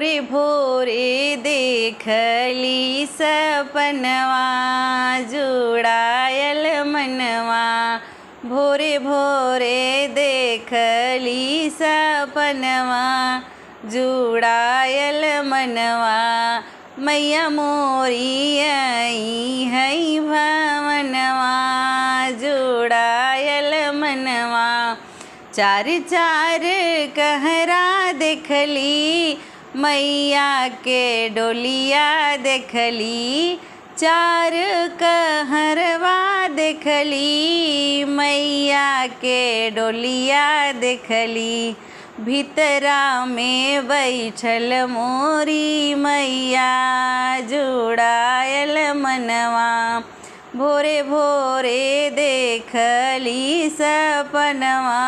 भोरे भोरे देखली सपनवा जुड़ायल मनवा। भोरे भोरे देखली सपनवा जुड़ायल मनवा। मैया मोरी आई है भवनवा जुड़ायल मनवा। चार चार कहरा देखली मैया के डोलिया देखली। चार कहरवा देखली मैया के डोलिया देखली। भीतरा में बैठल मोरी मैया जुड़ायल मनवा। भोरे भोरे देखली सपनवा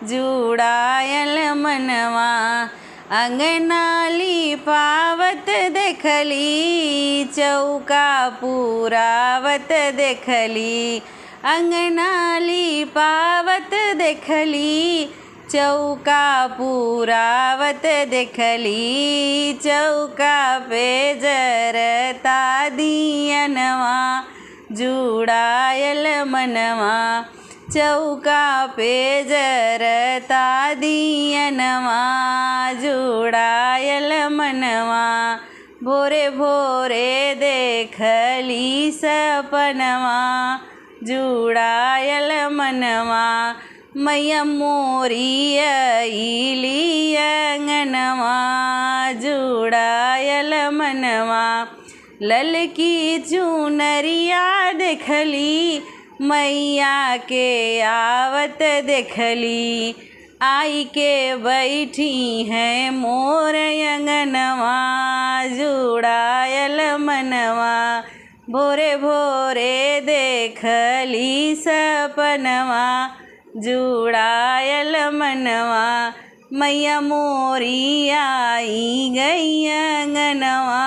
जुड़ायल मनवा। अंगनाली पावत देखली चौका पुरावत देखली। अंगनाली पावत देखली चौका पुरावत देखली। चौका पे जरता दियनवा जुड़ायल मनवा। चौका पे जरता दियनवा जुड़ायल मनवा। भोरे भोरे देखली सपनवा जुड़ायल मनवा। मैया मोरी आइली अंगनवा जुड़ायल मनवा। ललकी चुनरिया देखली मैया के आवत देखली। आई के बैठी है मोर अंगनवा जुड़ायल मनवा। भोरे भोरे देखली सपनवा जुड़ायल मनवा। मैया मोरी आई गई अंगनवा